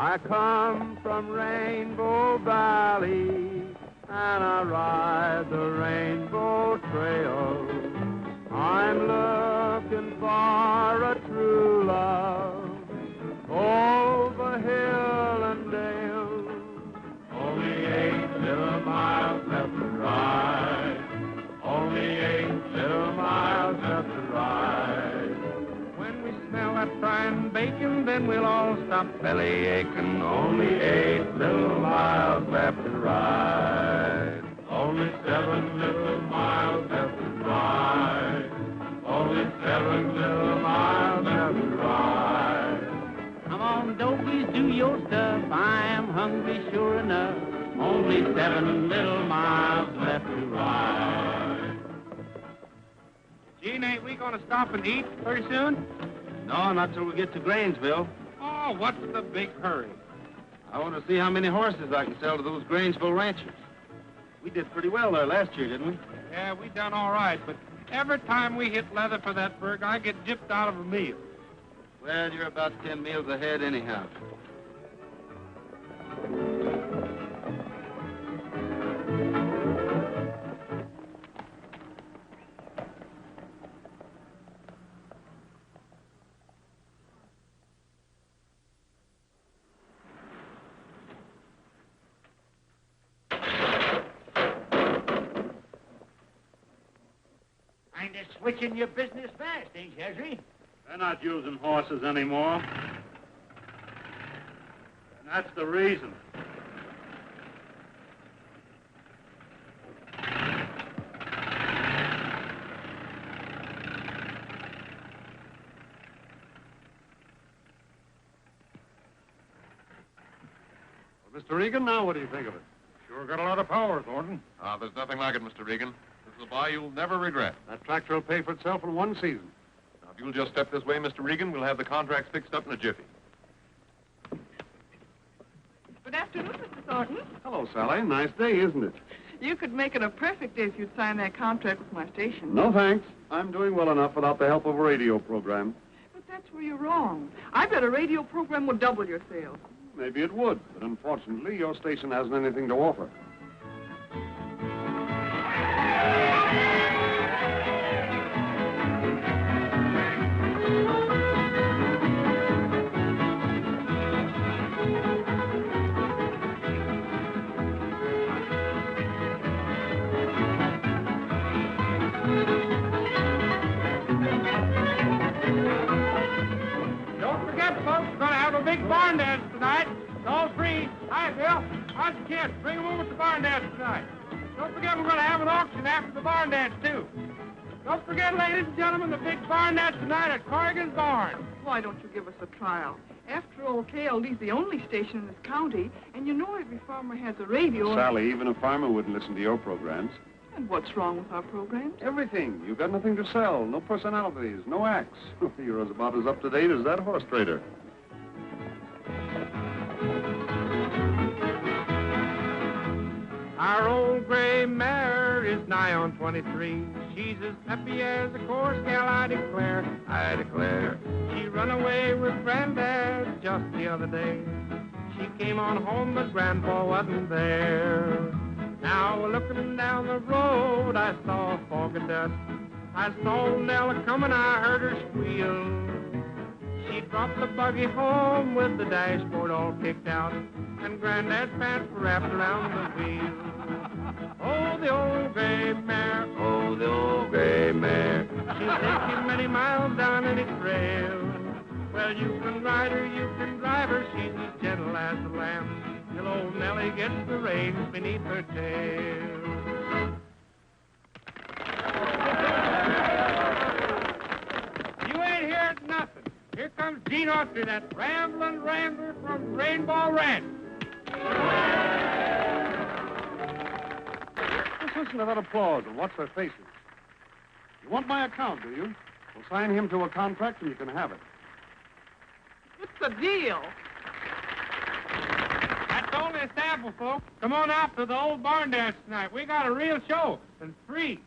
I come from Rainbow Valley, and I ride the Rainbow Trail. I'm looking for a true love over hill and dale. Only 8 little miles left to ride. Only 8 little miles left to ride. When we smell that frying bacon, then we'll all stop belly aching. Only 8 little miles left to ride. Only 7 little miles left to ride. Only 7 little miles left to ride. Come on, dogies, do your stuff. I am hungry, sure enough. Only 7 little miles left to ride. Gene, ain't we going to stop and eat pretty soon? No, not till we get to Grangeville. Oh, what's the big hurry? I want to see how many horses I can sell to those Grangeville ranchers. We did pretty well there last year, didn't we? Yeah, we done all right, but every time we hit leather for that burg, I get gypped out of a meal. Well, you're about 10 meals ahead anyhow. Kind of switching your business fast, ain't you, Autry? They're not using horses anymore. And that's the reason. Well, Mr. Regan, now what do you think of it? Sure got a lot of power, Thornton. There's nothing like it, Mr. Regan. This is a buy you'll never regret. That tractor will pay for itself in one season. Now, if you'll just step this way, Mr. Regan, we'll have the contracts fixed up in a jiffy. Good afternoon, Mr. Thornton. Hello, Sally. Nice day, isn't it? You could make it a perfect day if you'd sign that contract with my station. No, thanks. I'm doing well enough without the help of a radio program. But that's where you're wrong. I bet a radio program will double your sales. Maybe it would, but unfortunately, your station hasn't anything to offer. Don't forget, folks, we're going to have a big barn dance tonight. It's all free. Hi, Bill. How's the kids? Bring them over to the barn dance tonight. Don't forget, we're going to have an auction after the barn dance, too. Don't forget, ladies and gentlemen, the big barn dance tonight at Corrigan's Barn. Why don't you give us a trial? After all, KLD's the only station in this county, and you know every farmer has a radio. Sally, even a farmer wouldn't listen to your programs. And what's wrong with our programs? Everything. You've got nothing to sell. No personalities. No acts. You're about as up to date as that horse trader. Our old gray mare is nigh on 23. She's as happy as a course gal, I declare. I declare. She run away with Granddad just the other day. She came on home, but Grandpa wasn't there. Now, looking down the road, I saw a fog of dust. I saw old Nella coming, I heard her squeal. She dropped the buggy home with the dashboard all kicked out, and Granddad's pants were wrapped around the wheel. Oh, the old gray mare, oh, the old gray mare. She'll take you many miles down any trail. Well, you can ride her, you can drive her, she's as gentle as a lamb, till old Nellie gets the reins beneath her tail. You ain't heard nothing. Here comes Gene Autry, that rambling rambler from Rainbow Ranch. Just listen to that applause and watch their faces. You want my account, do you? We'll sign him to a contract and you can have it. It's a deal. That's only a sample, folks. Come on out to the old barn dance tonight. We got a real show, and free.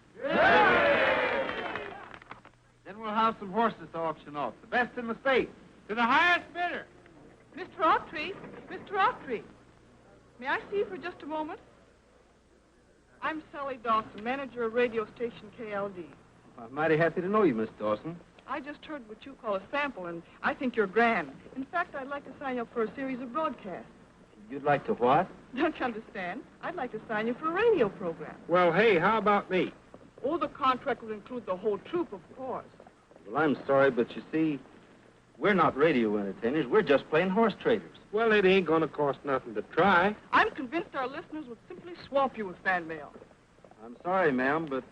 Then we'll have some horses to auction off, the best in the state. To the highest bidder. Mr. Autry, Mr. Autry. May I see you for just a moment? I'm Sally Dawson, manager of radio station KLD. I'm mighty happy to know you, Miss Dawson. I just heard what you call a sample, and I think you're grand. In fact, I'd like to sign you up for a series of broadcasts. You'd like to what? Don't you understand? I'd like to sign you for a radio program. Well, hey, how about me? Oh, the contract will include the whole troupe, of course. Well, I'm sorry, but you see, we're not radio entertainers. We're just plain horse traders. Well, it ain't gonna cost nothing to try. I'm convinced our listeners would simply swamp you with fan mail. I'm sorry, ma'am, but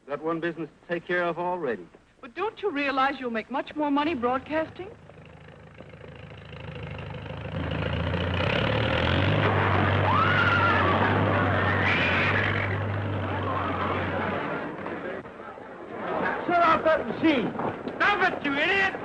got one business to take care of already. But don't you realize you'll make much more money broadcasting? Shut off that machine. Stop it, you idiot!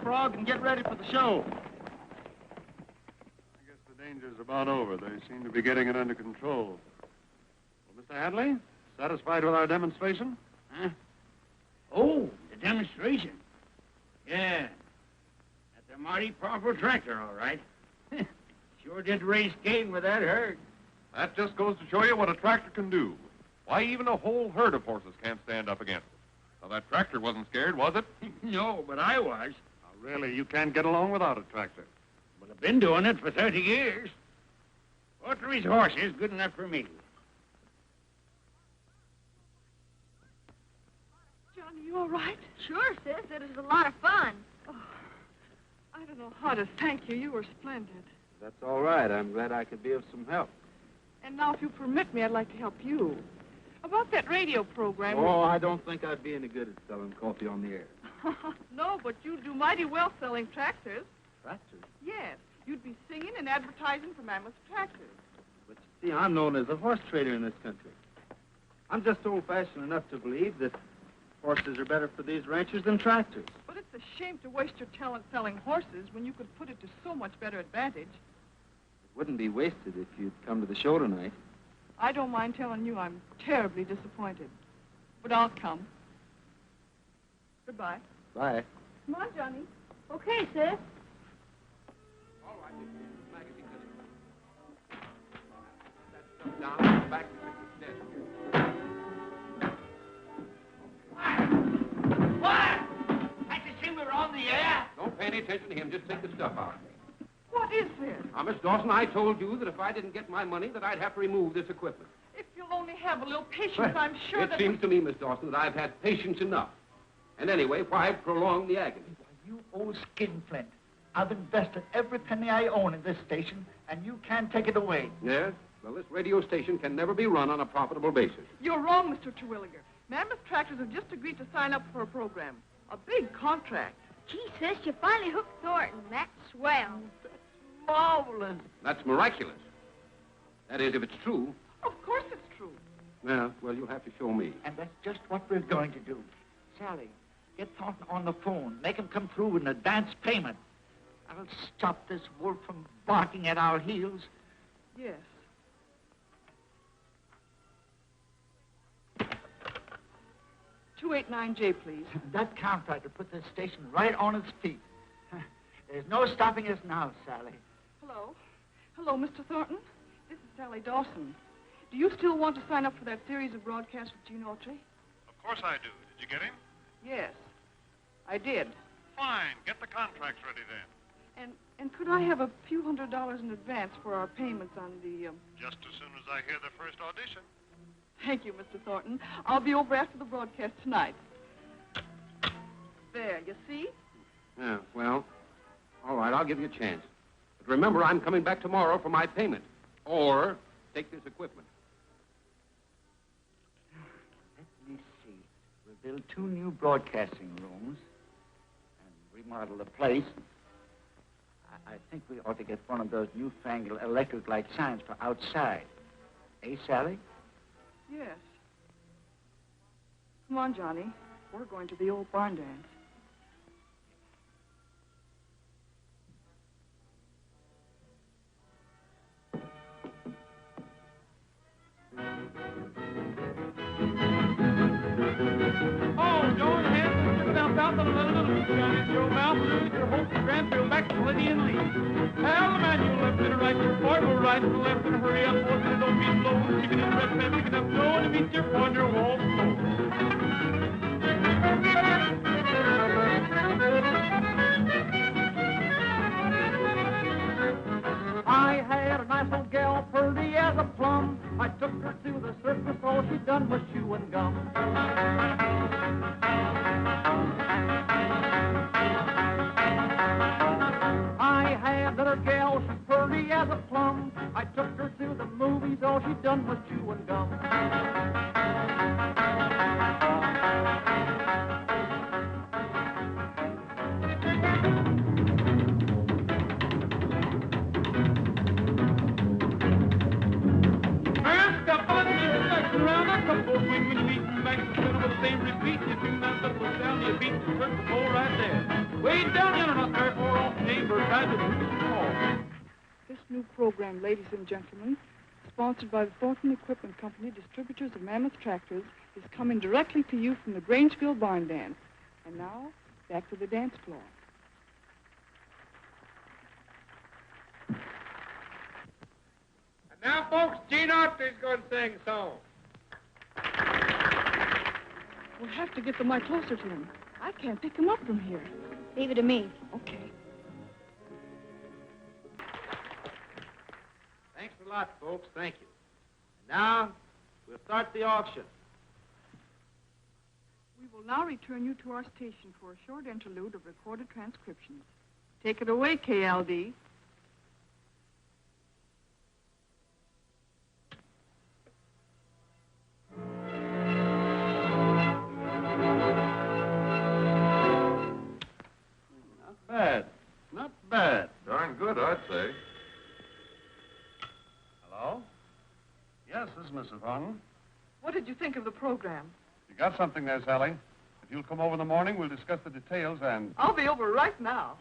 Frog, and get ready for the show. I guess the danger's about over. They seem to be getting it under control. Well, Mr. Hadley, satisfied with our demonstration? Huh? Oh, the demonstration. Yeah. That's a mighty powerful tractor, all right. Sure did raise Kane with that herd. That just goes to show you what a tractor can do. Why, even a whole herd of horses can't stand up against it. Now, that tractor wasn't scared, was it? No, but I was. Really, you can't get along without a tractor. But I've been doing it for 30 years. Autry's horse is good enough for me. Johnny, you all right? Sure, sis. It was a lot of fun. Oh, I don't know how to thank you. You were splendid. That's all right. I'm glad I could be of some help. And now, if you permit me, I'd like to help you. About that radio program... Oh, I don't think I'd be any good at selling coffee on the air. No, but you do mighty well selling tractors. Tractors? Yes. You'd be singing and advertising for Mammoth tractors. But you see, I'm known as a horse trader in this country. I'm just old-fashioned enough to believe that horses are better for these ranchers than tractors. But it's a shame to waste your talent selling horses when you could put it to so much better advantage. It wouldn't be wasted if you'd come to the show tonight. I don't mind telling you I'm terribly disappointed. But I'll come. Goodbye. Bye. Come on, Johnny. Okay, sis. All right, magazine that stuff down back to the desk. What? Can't you see we're on the air? Don't pay any attention to him. Just take the stuff out. What is this? Now, Miss Dawson, I told you that if I didn't get my money, that I'd have to remove this equipment. If you'll only have a little patience, I'm sure It seems to me, Miss Dawson, that I've had patience enough. And anyway, why prolong the agony? You old skinflint. I've invested every penny I own in this station, and you can't take it away. Yes? Well, this radio station can never be run on a profitable basis. You're wrong, Mr. Terwilliger. Mammoth Tractors have just agreed to sign up for a program. A big contract. Gee, sis, you finally hooked Thornton. That's swell. Marvelous. That's miraculous. That is, if it's true. Of course it's true. Yeah, well, you'll have to show me. And that's just what we're going to do. Sally, get Thornton on the phone. Make him come through with an advance payment. I'll stop this wolf from barking at our heels. Yes. $289J, please. That contractor put this station right on its feet. There's no stopping us now, Sally. Hello. Hello, Mr. Thornton. This is Sally Dawson. Do you still want to sign up for that series of broadcasts with Gene Autry? Of course I do. Did you get him? Yes, I did. Fine. Get the contracts ready then. And could I have a few $100s in advance for our payments on the... Just as soon as I hear the first audition. Thank you, Mr. Thornton. I'll be over after the broadcast tonight. There, you see? Yeah, well, all right, I'll give you a chance. But remember, I'm coming back tomorrow for my payment. Or take this equipment. Let me We'll build 2 new broadcasting rooms and remodel the place. I think we ought to get one of those newfangled electric light signs for outside. Eh, Sally? Yes. Come on, Johnny. We're going to the old barn dance. Oh, Joan Hanson, took down south on a little bit, Johnny. Your mouth, look at your hope, Granville, back to Liddy and Lee. Hell, the man, you left and right, your boy will right and left and hurry up, boys, and don't be slow. Chicken and red man, picking up Joe and meet your on your wall floor. I had a nice old gal, pretty as a plum. I took her to the circus, all she done was chew and gum. I had a gal, she's pretty as a plum. I took her to the movies, all she done was chew and gum. This new program, ladies and gentlemen, sponsored by the Thornton Equipment Company, distributors of Mammoth tractors, is coming directly to you from the Grangeville Barn Dance. And now, back to the dance floor. And now, folks, Gene Autry's going to sing a song. We'll have to get the mic closer to him. I can't pick him up from here. Leave it to me. Okay. Thanks a lot, folks. Thank you. Now, we'll start the auction. We will now return you to our station for a short interlude of recorded transcriptions. Take it away, KLD. Not bad. Not bad. Darn good, I'd say. Hello? Yes, this is Mrs. Thornton. What did you think of the program? You got something there, Sally. If you'll come over in the morning, we'll discuss the details and... I'll be over right now.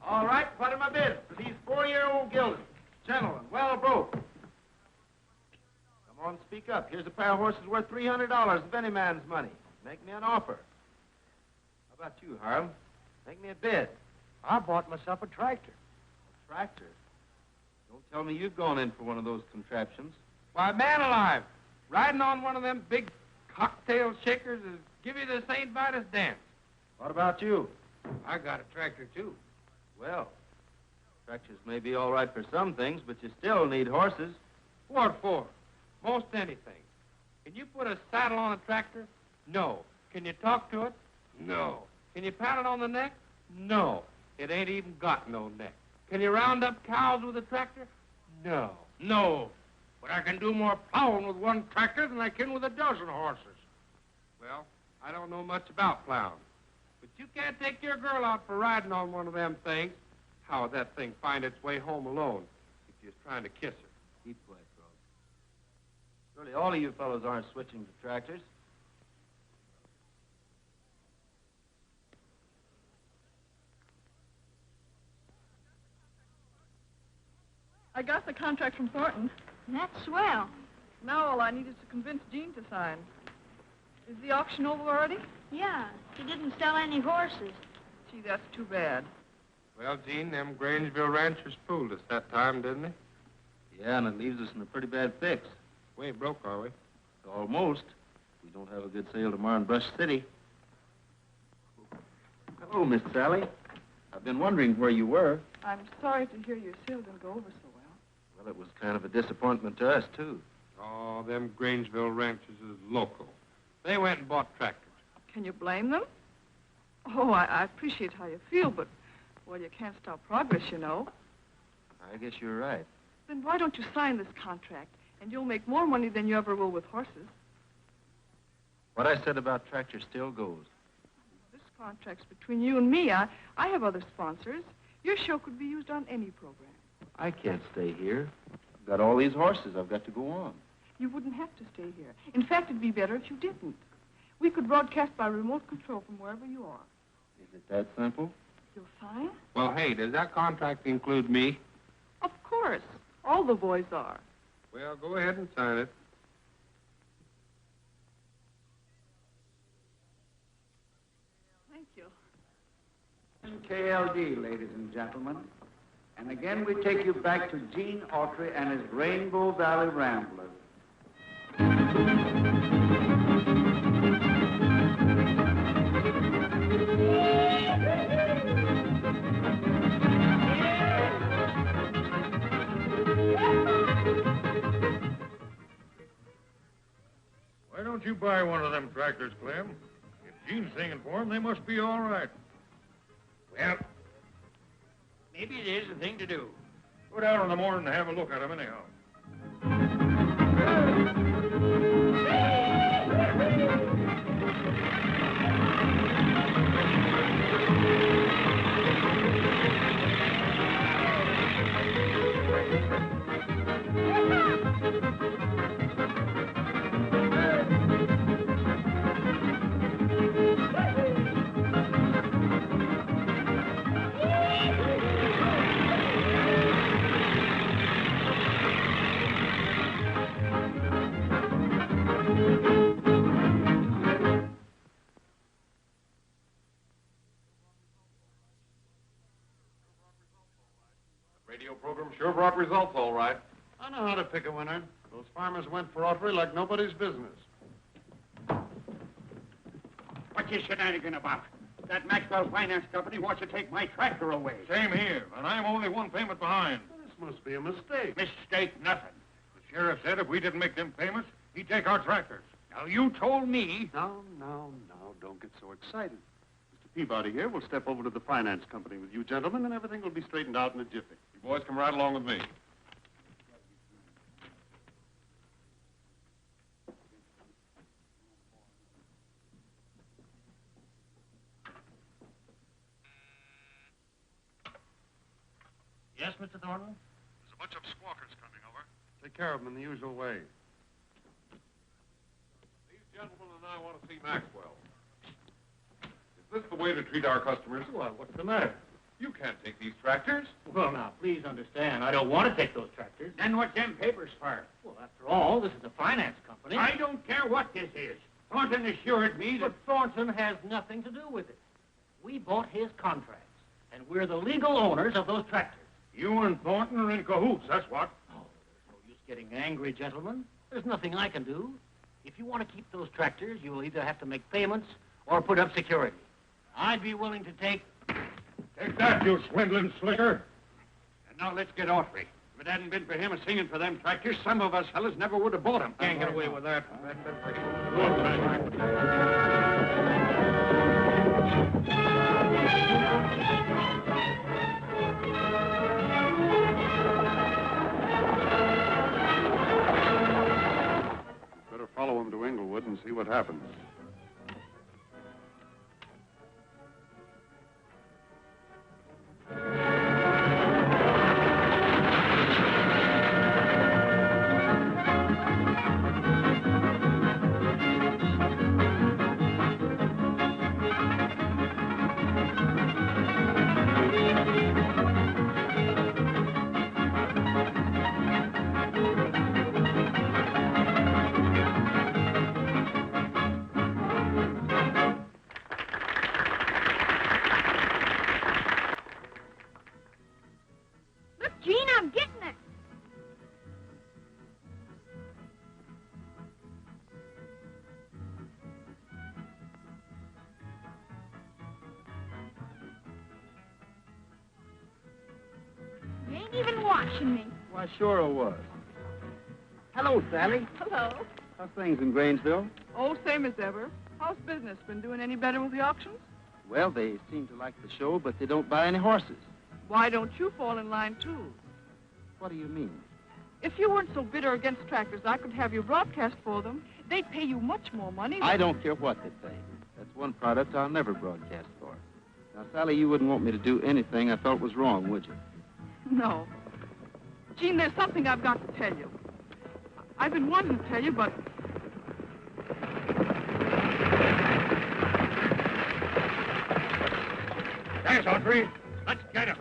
All right, what are my bids for these 4-year-old geldings? Gentlemen, well broke. Come on, speak up. Here's a pair of horses worth $300 of any man's money. Make me an offer. How about you, Harlem? Make me a bid. I bought myself a tractor. A tractor? Don't tell me you've gone in for one of those contraptions. Why, man alive, riding on one of them big cocktail shakers is give you the St. Vitus dance. What about you? I got a tractor, too. Well, tractors may be all right for some things, but you still need horses. What for? Most anything. Can you put a saddle on a tractor? No. Can you talk to it? No. Can you pat it on the neck? No. It ain't even got no neck. Can you round up cows with a tractor? No. No. But I can do more plowing with one tractor than I can with a dozen horses. Well, I don't know much about plowing. But you can't take your girl out for riding on one of them things. How would that thing find its way home alone if you're trying to kiss her? Keep quiet, Frog. Surely all of you fellows aren't switching to tractors. I got the contract from Thornton. That's swell. Now all I need is to convince Jean to sign. Is the auction over already? Yeah, she didn't sell any horses. Gee, that's too bad. Well, Gene, them Grangeville ranchers fooled us that time, didn't they? Yeah, and it leaves us in a pretty bad fix. We ain't broke, are we? Almost. We don't have a good sale tomorrow in Brush City. Hello, Miss Sally. I've been wondering where you were. I'm sorry to hear your sale didn't go over so well. Well, it was kind of a disappointment to us, too. Oh, them Grangeville ranchers is local. They went and bought tractors. Can you blame them? Oh, I appreciate how you feel, but Well, you can't stop progress, you know. I guess you're right. Then why don't you sign this contract, and you'll make more money than you ever will with horses. What I said about tractors still goes. This contract's between you and me. I have other sponsors. Your show could be used on any program. I can't stay here. I've got all these horses. I've got to go on. You wouldn't have to stay here. In fact, it'd be better if you didn't. We could broadcast by remote control from wherever you are. Is it that simple? You'll sign? Well, hey, does that contract include me? Of course. All the boys are. Well, go ahead and sign it. Thank you. KLD, ladies and gentlemen. And again, we take you back to Gene Autry and his Rainbow Valley Ramblers. Why don't you buy one of them tractors, Clem? If Gene's singing for them, they must be all right. Well, maybe it is the thing to do. Go down in the morning and have a look at them anyhow. Radio program sure brought results, all right. I know how to pick a winner. Those farmers went for Autry like nobody's business. What you shenanigan about? That Maxwell Finance Company wants to take my tractor away. Same here, and I'm only one payment behind. This must be a mistake. Mistake nothing. The sheriff said if we didn't make them payments, he'd take our tractors. Now, you told me... Now, don't get so excited. Mr. Peabody here will step over to the finance company with you gentlemen, and everything will be straightened out in a jiffy. You boys come right along with me. Yes, Mr. Thornton? There's a bunch of squawkers coming over. Take care of them in the usual way. These gentlemen and I want to see Maxwell. Is this the way to treat our customers? Well, what's the matter? You can't take these tractors. Well, now, please understand, I don't want to take those tractors. Then what's them papers for? Well, after all, this is a finance company. I don't care what this is. Thornton assured me that... But Thornton has nothing to do with it. We bought his contracts, and we're the legal owners of those tractors. You and Thornton are in cahoots, that's what. Oh, there's no use getting angry, gentlemen. There's nothing I can do. If you want to keep those tractors, you'll either have to make payments or put up security. I'd be willing to take... Take that, you swindling slicker. And now let's get Autry. If it hadn't been for him singing for them tractors, some of us fellas never would have bought them. Can't get away with that. Better follow him to Inglewood and see what happens. Even watching me. Why, sure it was. Hello, Sally. Hello. How's things in Grangeville? Oh, same as ever. How's business? Been doing any better with the auctions? Well, they seem to like the show, but they don't buy any horses. Why don't you fall in line, too? What do you mean? If you weren't so bitter against tractors, I could have you broadcast for them. They'd pay you much more money. I don't care what they pay. That's one product I'll never broadcast for. Now, Sally, you wouldn't want me to do anything I felt was wrong, would you? No. Gene, there's something I've got to tell you. I've been wanting to tell you, but... Thanks, Autry. Let's get him.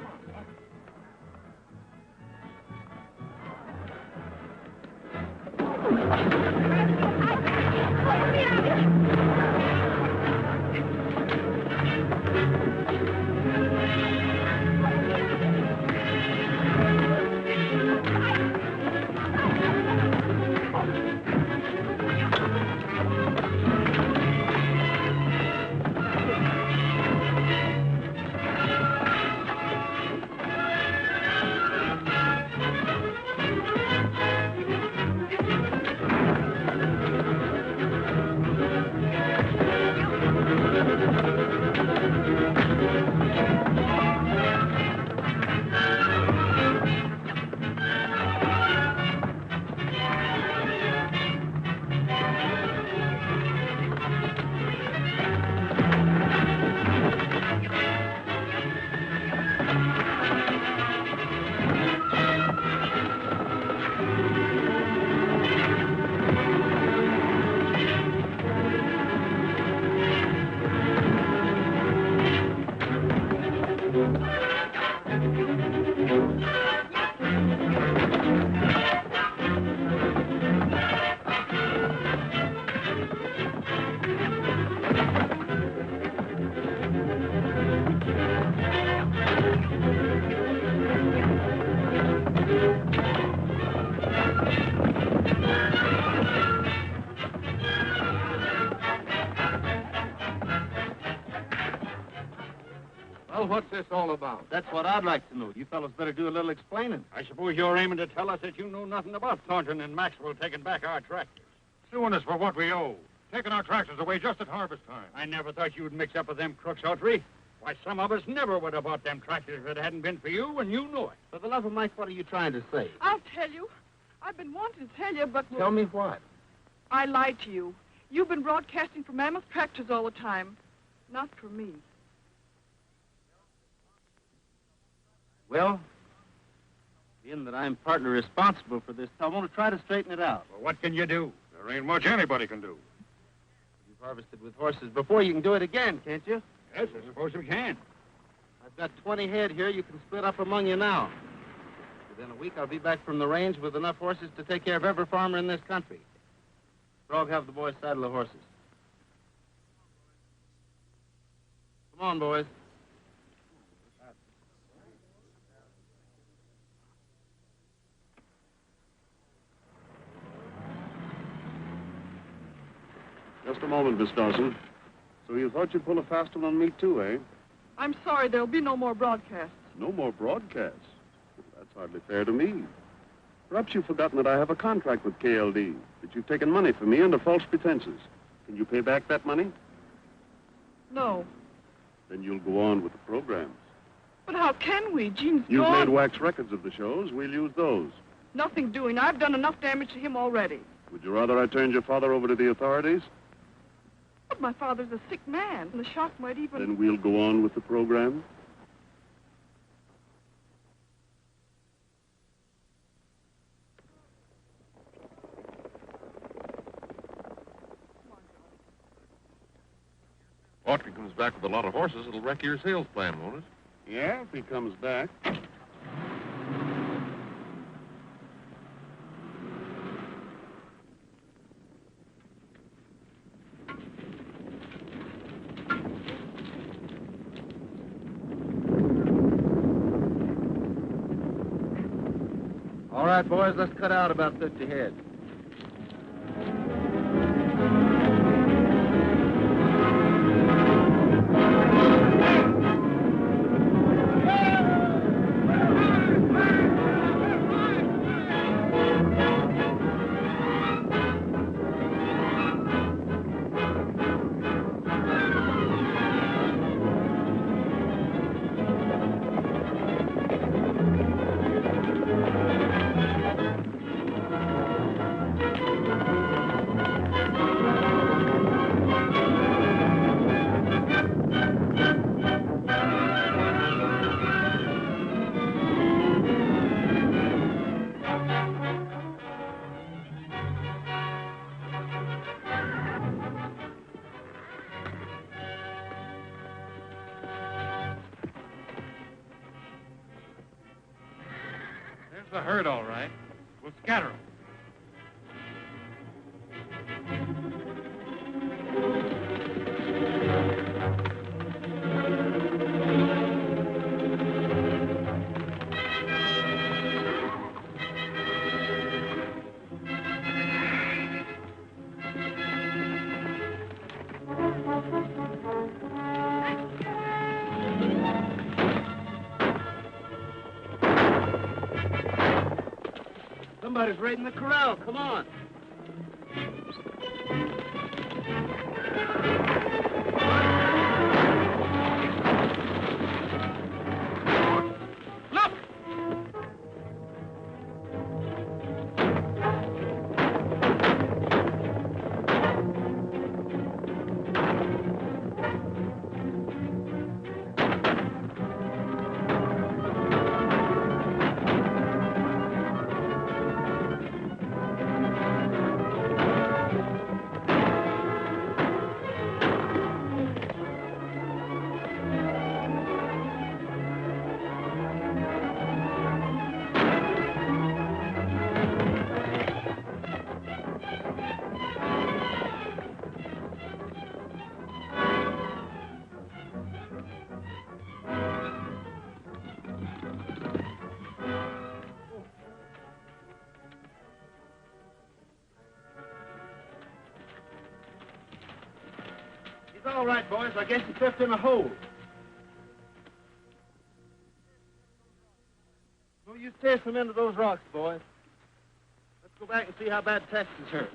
Well, what's this all about? That's what I'd like to know. You fellows better do a little explaining. I suppose you're aiming to tell us that you know nothing about Thornton and Maxwell taking back our tractors. Suing us for what we owe. Taking our tractors away just at harvest time. I never thought you'd mix up with them crooks, Autry. Why, some of us never would have bought them tractors if it hadn't been for you, and you know it. For the love of Mike, what are you trying to say? I'll tell you. I've been wanting to tell you, but... Tell me what? I lied to you. You've been broadcasting for Mammoth Tractors all the time. Not for me. Well, being that I'm partly responsible for this, I want to try to straighten it out. Well, what can you do? There ain't much anybody can do. You've harvested with horses before. You can do it again, can't you? Yes, I suppose we can. I've got 20 head here. You can split up among you now. Within a week, I'll be back from the range with enough horses to take care of every farmer in this country. Frog, have the boys saddle the horses. Come on, boys. Just a moment, Miss Dawson. So you thought you'd pull a fast one on me, too, eh? I'm sorry, there'll be no more broadcasts. No more broadcasts? That's hardly fair to me. Perhaps you've forgotten that I have a contract with KLD, that you've taken money from me under false pretenses. Can you pay back that money? No. Then you'll go on with the programs. But how can we? Gene's You've gone. made wax records of the shows. We'll use those. Nothing doing. I've done enough damage to him already. Would you rather I turned your father over to the authorities? But my father's a sick man. The shock might even... Then we'll go on with the program. Autry comes back with a lot of horses, it'll wreck your sales plan, won't it? Yeah, if he comes back. All right, boys, let's cut out about 50 head. the herd, all right. We'll scatter them. Somebody's raiding the corral. Come on. Look! All right, boys. I guess he tripped in a hole. No use chasing him into those rocks, boys. Let's go back and see how bad Tex is hurt.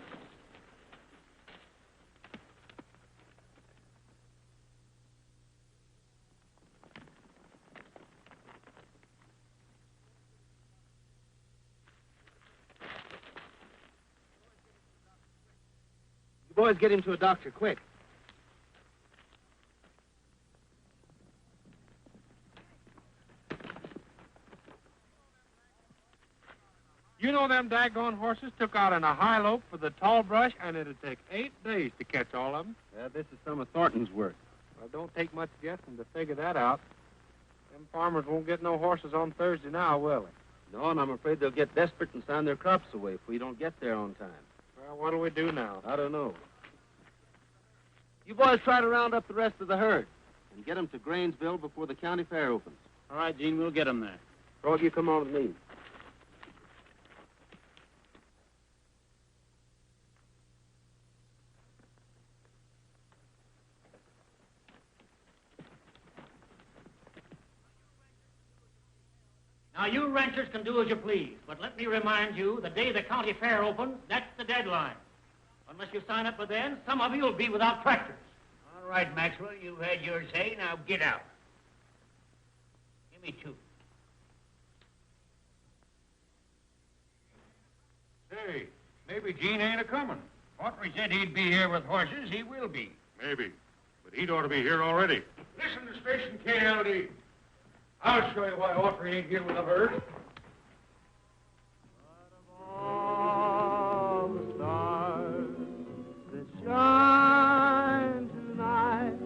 You boys get him to a doctor, quick. You know them daggone horses took out in a high lope for the tall brush, and it'd take 8 days to catch all of them. Yeah, this is some of Thornton's work. Well, don't take much guessing to figure that out. Them farmers won't get no horses on Thursday now, will they? No, and I'm afraid they'll get desperate and sign their crops away if we don't get there on time. Well, what'll we do now? I don't know. You boys try to round up the rest of the herd and get them to Grainesville before the county fair opens. All right, Gene, we'll get them there. Frog, you come on with me. Now, you ranchers can do as you please, but let me remind you, the day the county fair opens, that's the deadline. Unless you sign up for then, some of you will be without tractors. All right, Maxwell, you've had your say. Now get out. Give me 2. Say, maybe Gene ain't a-coming. Autry said he'd be here with horses. He will be. Maybe. But he'd ought to be here already. Listen to station KLD. I'll show you why Autry ain't here with the herd. All the stars that shine tonight.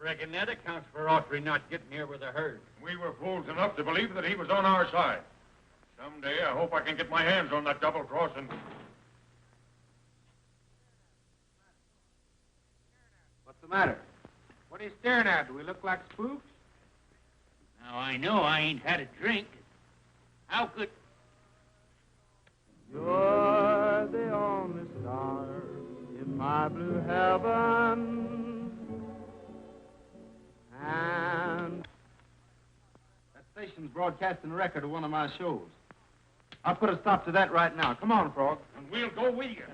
I reckon that accounts for Autry not getting here with the herd. We were fools enough to believe that he was on our side. Someday I hope I can get my hands on that double-crossing. What's the matter? What are you staring at? Do we look like spooks? Now, I know I ain't had a drink. How could... You're the only star in my blue heaven. And That station's broadcasting a record of one of my shows. I'll put a stop to that right now. Come on, Frog. And we'll go with you.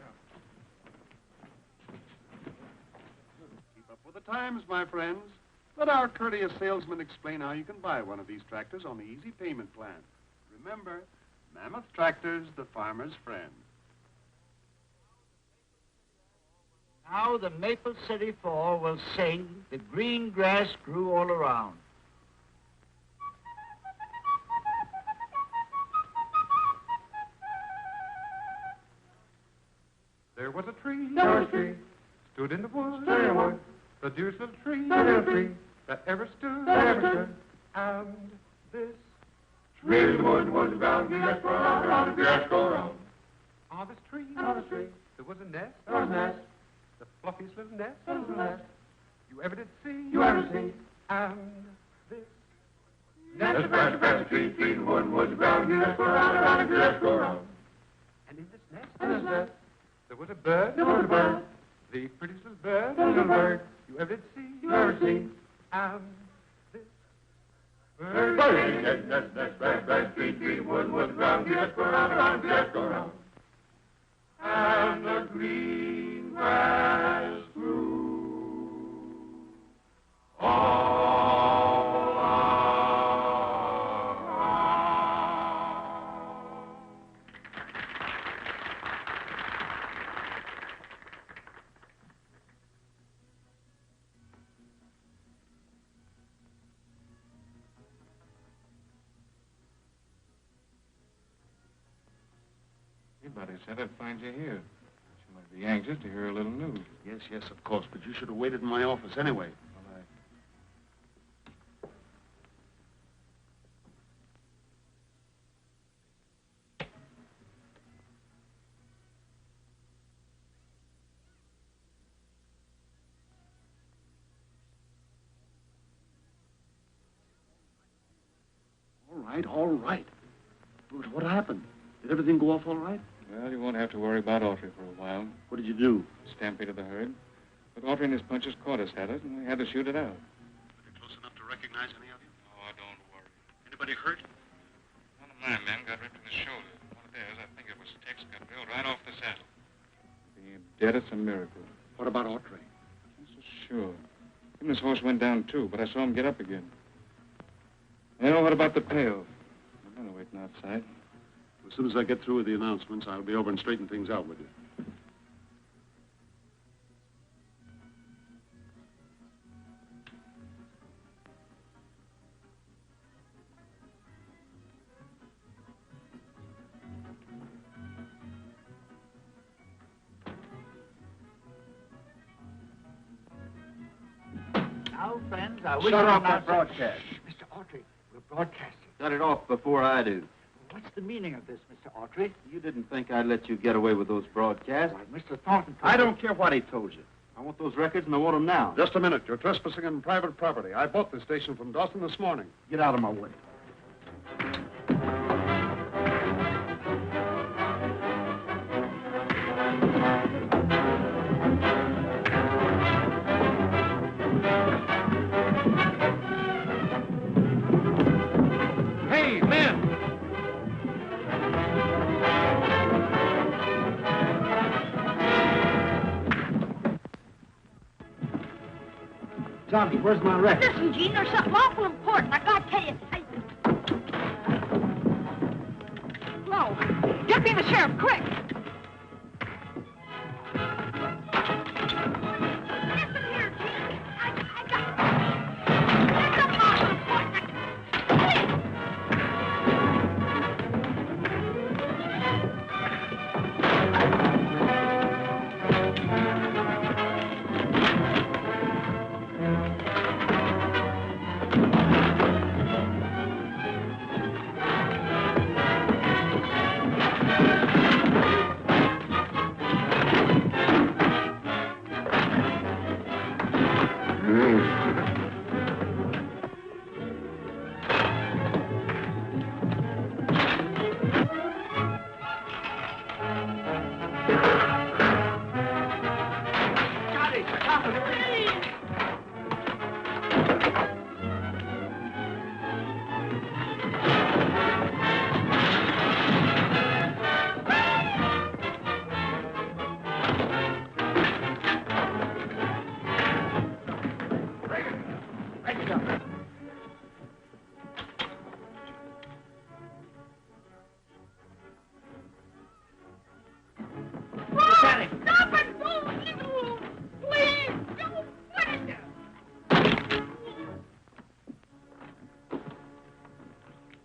Keep up with the times, my friends. Let our courteous salesman explain how you can buy one of these tractors on the easy payment plan. Remember, Mammoth Tractors, the farmer's friend. Now the Maple City Fall will sing, the green grass grew all around. There was a tree, stood in the woods, the dearest little tree that ever stood, and this Tree, wood, wood, round, grass, go round, grass, go round. on this tree, there was a nest, the fluffiest little nest, you ever did see, and this Nest, grass, tree, tree, wood, wood, round, grass, go round, grass, go round. and in this nest, there was a bird, the prettiest little bird, you ever did see, and this bird. Nest, grass, tree, tree, wood, wood, round, grass, go round, grass, go round. And the green grass grew all around. Anybody said I'd find you here. She might be anxious to hear a little news. Yes, of course, but you should have waited in my office anyway. All right. But what happened? Did everything go off all right? Well, you won't have to worry about Autry for a while. What did you do? Stampeded the herd. But Autry and his punchers caught us at it, and we had to shoot it out. Were they close enough to recognize any of you? Oh, don't worry. Anybody hurt? One of my men got ripped in the shoulder. One of theirs, I think it was Tex, got billed right off the saddle. Being dead, it's a miracle. What about Autry? I'm so sure. Him and his horse went down, too, but I saw him get up again. Well, what about the pail? I'm going to waiting outside. As soon as I get through with the announcements, I'll be over and straighten things out with you. Now, friends, I wish Shut to off that announce- broadcast. Mr. Autry, we're broadcasting. Shut it off before I do. What's the meaning of this, Mr. Autry? You didn't think I'd let you get away with those broadcasts. Why, Mr. Thornton... I don't care what he told you. I want those records, and I want them now. Just a minute. You're trespassing on private property. I bought this station from Dawson this morning. Get out of my way. Hey, men! Johnny, where's my record? Listen, Gene, there's something awful important. I gotta tell you. Whoa. Get me the sheriff, quick. Listen here, Gene. I got... There's something awful important.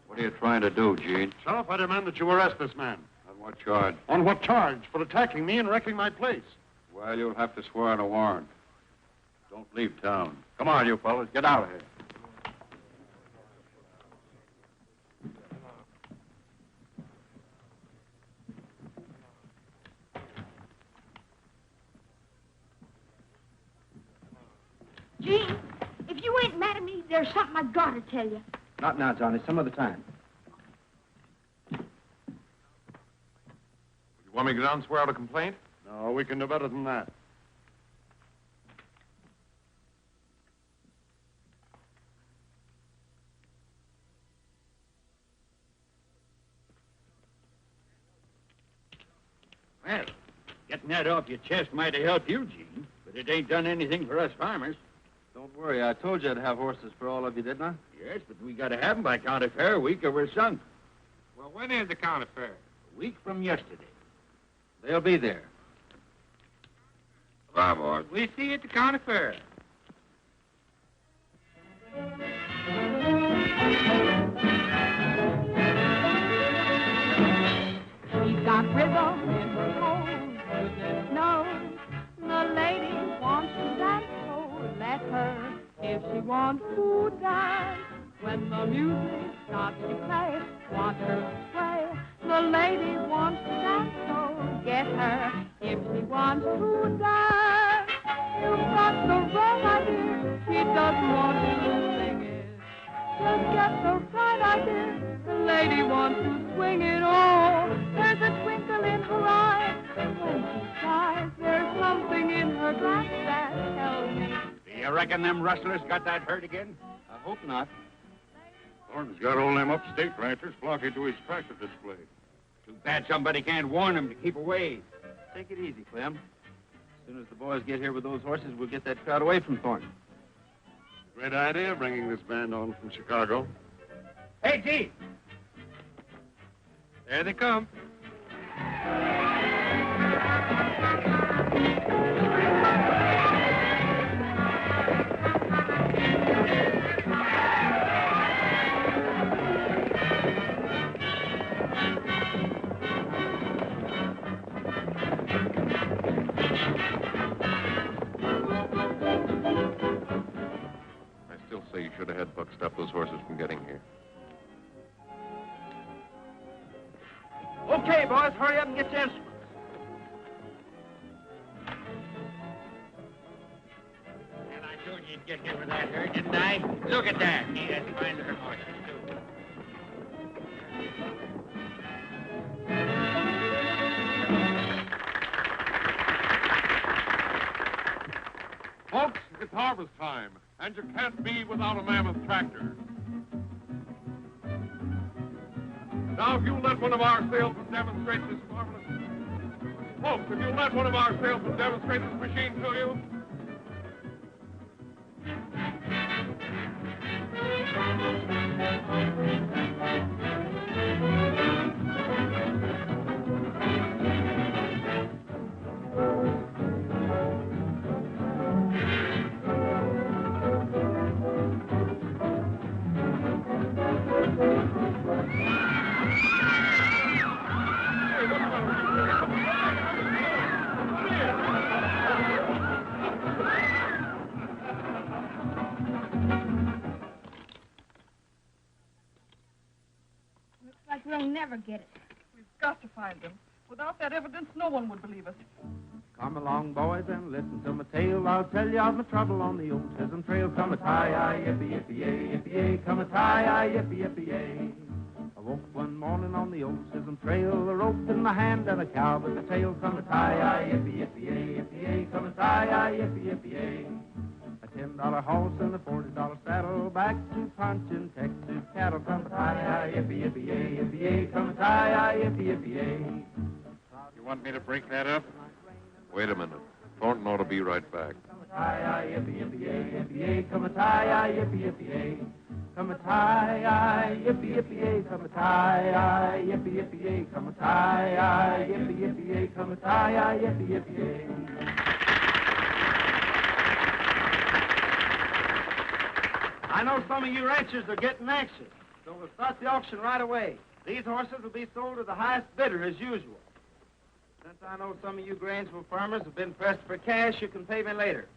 What are you trying to do, Gene? Sheriff, I demand that you arrest this man. On what charge? On what charge? For attacking me and wrecking my place. Well, you'll have to swear on a warrant. Don't leave town. Come on, you fellas. Get out of here. Gene, if you ain't mad at me, there's something I gotta tell you. Not now, Johnny. Some other time. You want me to go down and swear out a complaint? No, we can do better than that. Well, getting that off your chest might have helped you, Gene, but it ain't done anything for us farmers. Don't worry. I told you I'd have horses for all of you, didn't I? Yes, but we gotta have 'em by county fair a week or we're sunk. Well, when is the county fair? A week from yesterday. They'll be there. Come on, boys. We see you at the county fair. She's got rhythm in her toes, goodness knows. The lady wants to dance, so let her, if she wants to dance. When the music starts to play, watch her sway. The lady wants to dance, so get her, if she wants to dance. You've got the wrong idea, she doesn't want to sing it. Just get the right idea, the lady wants to swing it all. There's a twinkle in her eye, when she sighs, there's something in her glance that tells me. Do you reckon them rustlers got that hurt again? I hope not. Thornton's got all them upstate ranchers flocking to his tractor display. Too bad somebody can't warn them to keep away. Take it easy, Clem. As soon as the boys get here with those horses, we'll get that crowd away from Thornton. Great idea, bringing this band on from Chicago. Hey, Gene! There they come. I still say you should have had Buck stop those horses from getting here. Okay, boys, hurry up and get your instruments. And I told you you'd get here with that herd, didn't I? Look at that. He has fine her horses, too. Folks, it's harvest time, and you can't be without a mammoth tractor. Now, if you let one of our salesmen demonstrate this marvelous... Folks, if you let one of our salesmen demonstrate this machine to you... Looks like we'll never get it. We've got to find them. Without that evidence, no one would believe us. Come along, boys, and listen to my tale. I'll tell you of my trouble on the old Chisholm Trail. Come a tie-yi, yippee-yippee-yay, yippee-yay. Come a tie-yi, yippee-yippee-yay. I woke one morning on the old Chisholm Trail, a rope in my hand and a cow with a tail. Come a tie-yi, yippee-yippee-yay, yippee-yay. Come a tie-yi, yippee-yippee-yay. A $10 horse and a $40 saddle, back to punching Texas cattle. Come a tie-yi, yippee-yippee-yay, yippee-yay. Come a tie-yi, yippee-yippee-yay. You want me to break that up? Wait a minute. Thornton ought to be right back. Come a tie-yi, yippee-yippee-yay, yippee-yay. Come a tie-yi, yippee-yippee-yay. Come a tie-yi, yippee-yippee-yay. Come a tie-yi, yippee-yippee-yay. Come a tie-yi, yippee-yippee-yay. Come a tie-yi, yippee-yippee-yay. I know some of you ranchers are getting anxious, so we'll start the auction right away. These horses will be sold to the highest bidder as usual. Since I know some of you Grangeville farmers have been pressed for cash, you can pay me later.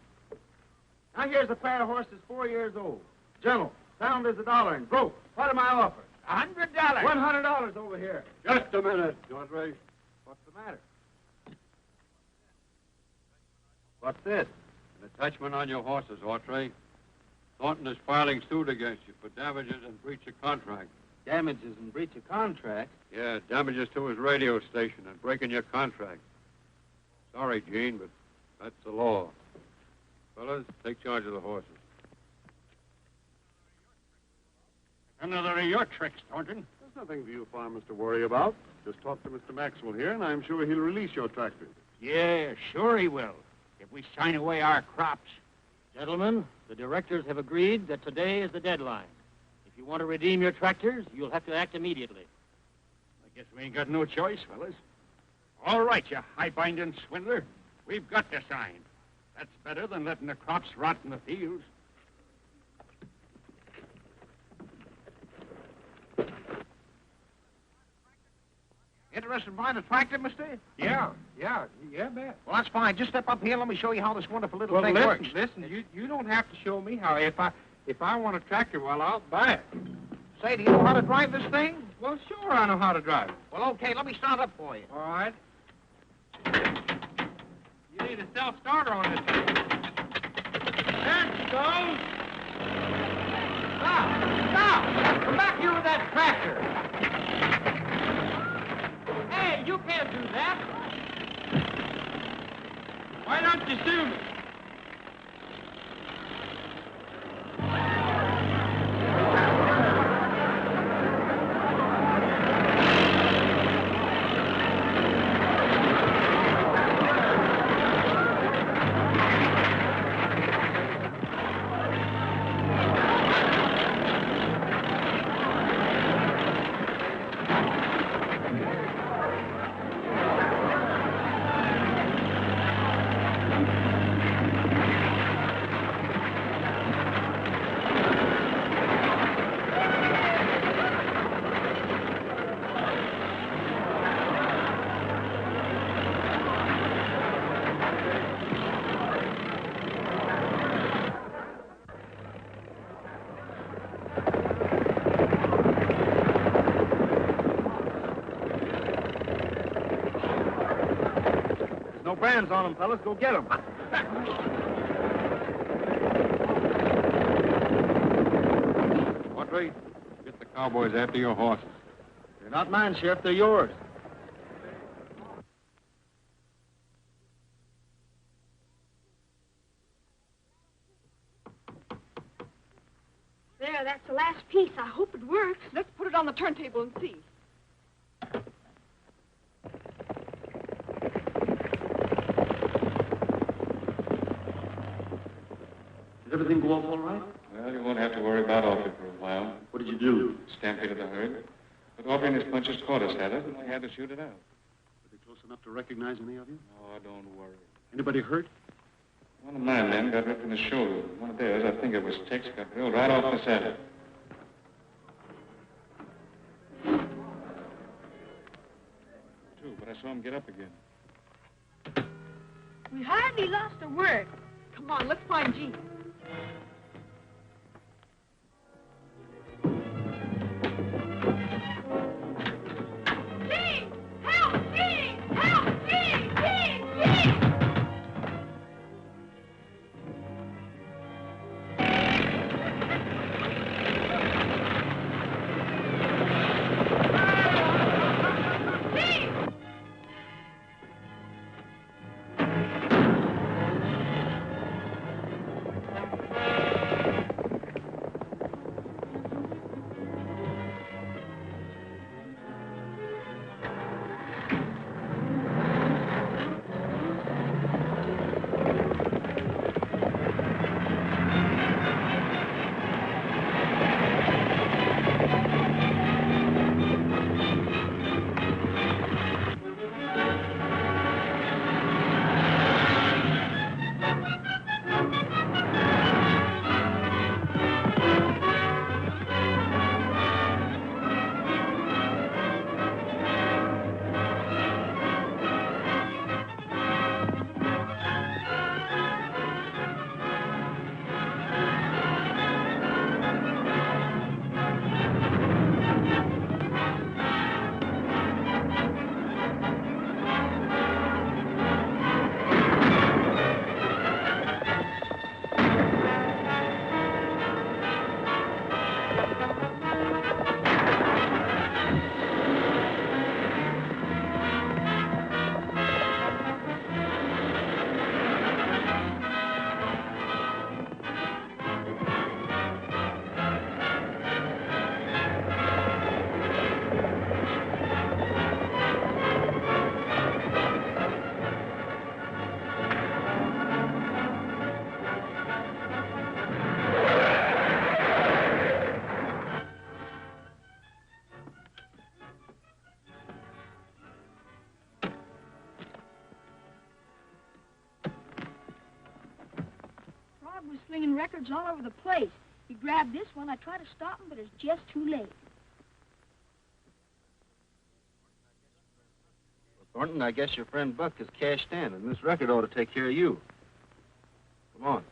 Now here's a pair of horses 4 years old. Gentle, sound as $1 and broke. What am I offering? $100. $100 over here. Just a minute, Autry. What's the matter? What's this? An Attachment on your horses, Autry. Thornton is filing suit against you for damages and breach of contract. Damages and breach of contract? Yeah, damages to his radio station and breaking your contract. Sorry, Gene, but that's the law. Fellas, take charge of the horses. Another of your tricks, Thornton. There's nothing for you farmers to worry about. Just talk to Mr. Maxwell here, and I'm sure he'll release your tractors. Yeah, sure he will. If we sign away our crops. Gentlemen, the directors have agreed that today is the deadline. If you want to redeem your tractors, you'll have to act immediately. I guess we ain't got no choice, fellas. All right, you high-binding swindler. We've got to sign. That's better than letting the crops rot in the fields. Interested in buying a tractor, mister? Yeah, bet. Well, that's fine. Just step up here and let me show you how this wonderful little Well, thing listen, works. listen, you don't have to show me how. If I want a tractor, well, I'll buy it. Say, do you know how to drive this thing? Well, sure, I know how to drive it. Well, okay, let me start up for you. All right. You need a self-starter on this thing. There she goes. Stop! Come back here with that tractor. Hey, you can't do that. Why don't you sue me? Brands on them, fellas. Go get them. Autry, get the cowboys after your horses. They're not mine, Sheriff. They're yours. There, that's the last piece. I hope it works. Let's put it on the turntable and see. Did everything go off all right? Well, you won't have to worry about Autry for a while. What did you do? Stampeded the herd. But Autry and his punchers caught us at it, and we had to shoot it out. Were they close enough to recognize any of you? Oh, don't worry. Anybody hurt? One of my men got ripped in the shoulder. One of theirs, I think it was Tex, got drilled right off the saddle. Too, but I saw him get up again. We hardly lost a word. Come on, let's find Jean. Jean! Help! Jean! Help! Jean! Jean! Jean! Jean! flinging records all over the place. He grabbed this one. I tried to stop him, but it's just too late. Thornton, I guess your friend Buck is cashed in, and this record ought to take care of you. Come on.